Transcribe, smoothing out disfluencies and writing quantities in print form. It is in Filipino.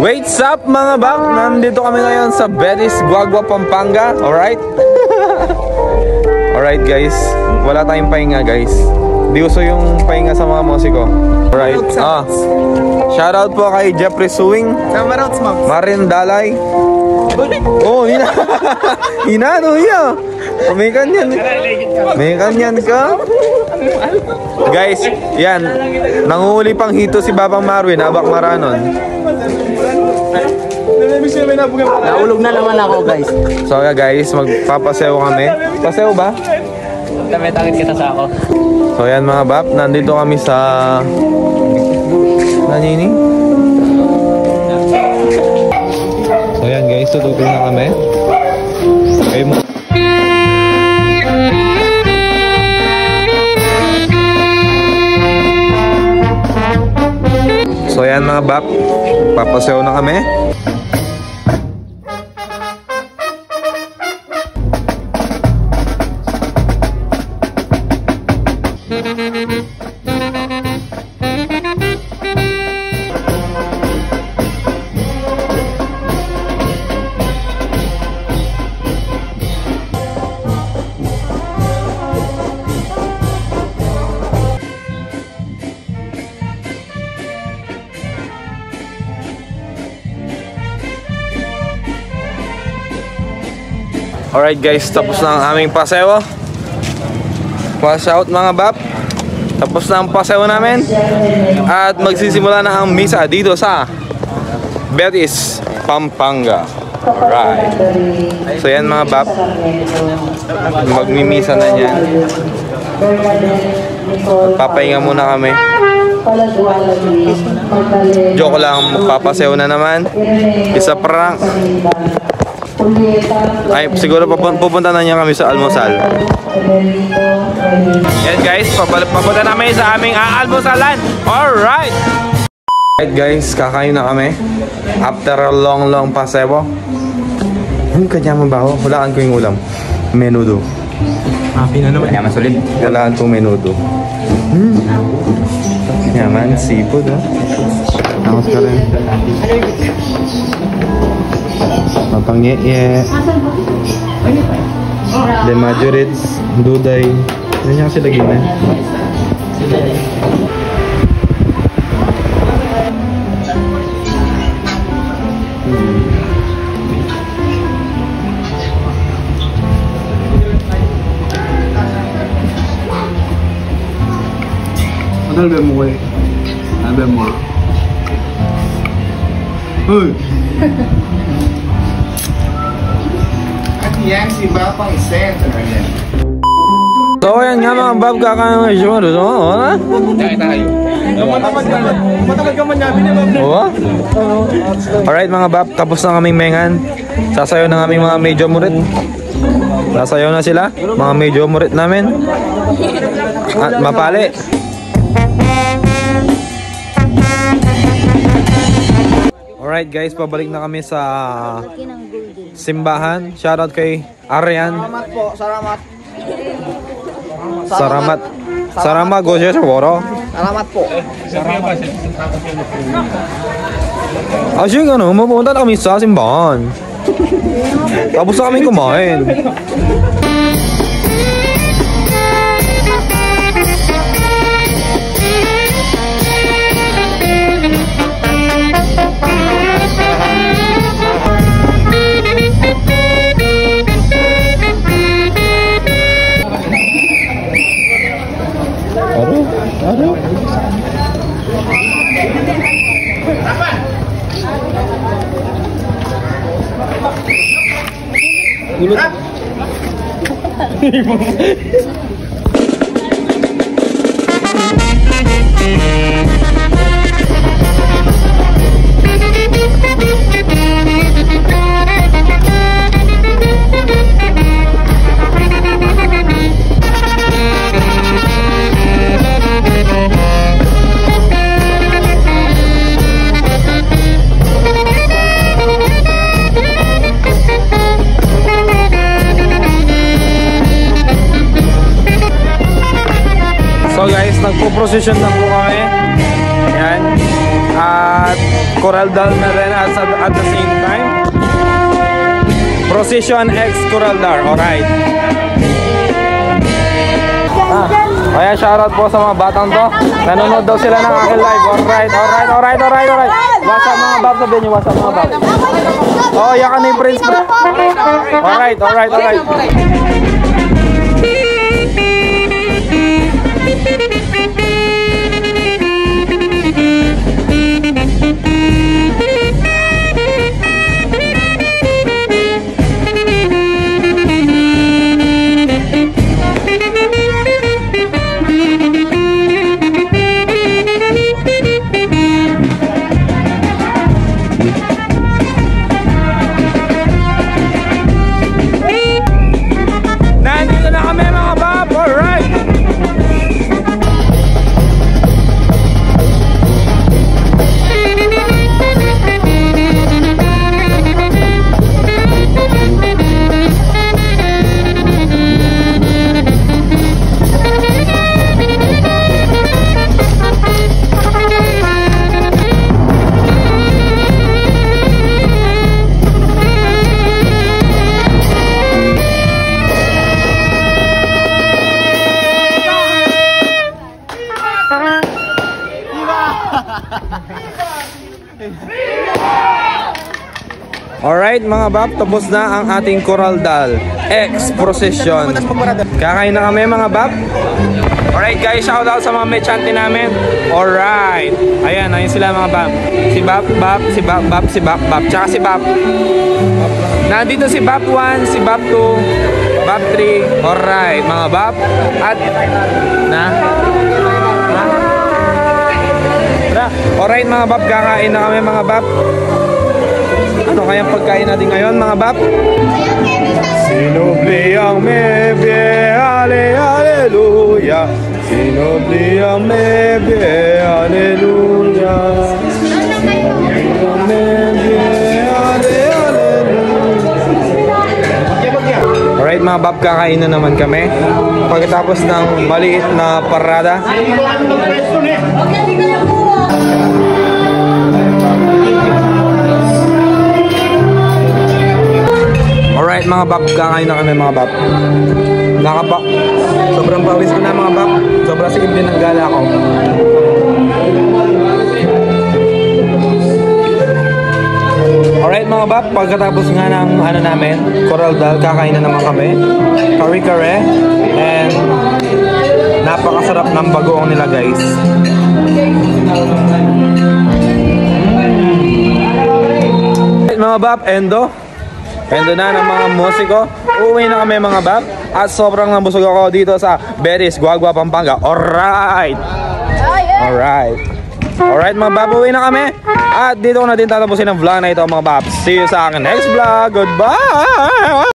What's up mga bak? Nandito kami ngayon sa Betis, Guagua, Pampanga. Alright? Alright guys, wala tayong pahinga guys. Di uso yung pahinga sa mga musiko. Alright. Shoutout po kay Jeffrey Suing, Marin Dalay. Oh, hina. Hina, no, hina. May kanyan ka. Guys, yan. Nanguhuli pang hito si Babang Marwin, Abak Maranon. Naulog na naman ako guys. So yeah guys, magpapasew kami. Pasew ba? Tametangit kita sa ako. So yan mga bab, nandito kami sa Nanini. So yan guys, tutugtog na kami. Okay mo. So yan mga bab, papasew na kami. Alright guys, tapos na ang aming pasewo. Wash out mga bab. Tapos na ang pasewo namin. At magsisimula na ang misa dito sa Betis, Pampanga. Alright. So yan mga bab, magmimisa na yan. Papahinga muna kami. Joke lang, magpapasewo na naman. Isa prank. Ay, siguro pupunta na niya kami sa almusal. Yan guys, papunta namin sa aming almusalan. Alright! Alright guys, kakain na kami. After a long pasewo. Kanya mabaho, hulaan ko yung ulam. Menudo. Happy na naman. Kanya masulit. Hulaan ko menudo. Yaman, seafood ha. Tapos ka rin. Mapangye-ye. The majorits, duday. Ano niya kasi lagi na? Ano ba mo eh? Ano ba mo? Uy! Yan si Babang Center yan. So yan nga mga bab, kakain ng show doon. Wala? Kaya tayo. Matamad ka man namin eh, Bab. Oo. Alright mga bab, tapos na kaming mengan. Sasayaw na aming mga medyo murit. Sasayaw na sila, mga medyo murit namin. At mapali. Alright guys, pabalik na kami sa simbahan. Shoutout kay Arian. Salamat po, salamat. Salamat Gosya sa Boro. Salamat po. Asyik ano, mapunta na kami sa simbahan. Tapos na kami kumain. Aduh. So guys, nagpo-procession lang po kami. Ayan. At Coral Dal na rin at the same time. Precision X Coral Dal. Alright. Kaya shoutout po sa mga batang to. Nanonood daw sila ng aking live. Alright. What's up mga bab? Sabihin nyo, what's up mga bab? Oh, yakan na yung prince bro. Alright. Nandito na kami mga bab. Alright. Alright mga bab, tapos na ang ating Coral Dal X Procession. Kakain na kami mga bab. Alright guys, shout out sa mga mechante namin. Alright. Ayan sila mga bab. Si Bab, tsaka si Bab. Nandito si Bab 1, si Bab 2, Bab 3. Alright mga bab. At alright mga bab, kakain na kami mga bab. Ano kayang pagkain natin ngayon mga bab? Sinubli ang mebe, aleluya. Sinubli ang mebe, aleluya. Alright mga bab, kakain na naman kami. Pagkatapos ng maliit na parada. Alright mga bab, kakain na kami mga bab. Sobrang pawis ko na mga bab. Sobrang sikip din ng gala ko. Alright mga bab, pagkatapos nga ng namin, Coral Dal, kakain na naman kami. Kare-kare. And napakasarap ng bagoong nila guys. Alright mga bab, Endo na ng mga musiko. Uuwi na kami mga bab. At sobrang nabusog ako dito sa Beris, Guagua, Pampanga. Alright mga bab, uuwi na kami. At dito ko na din tatapusin ang vlog na ito mga bab. See you sa akin next vlog. Goodbye!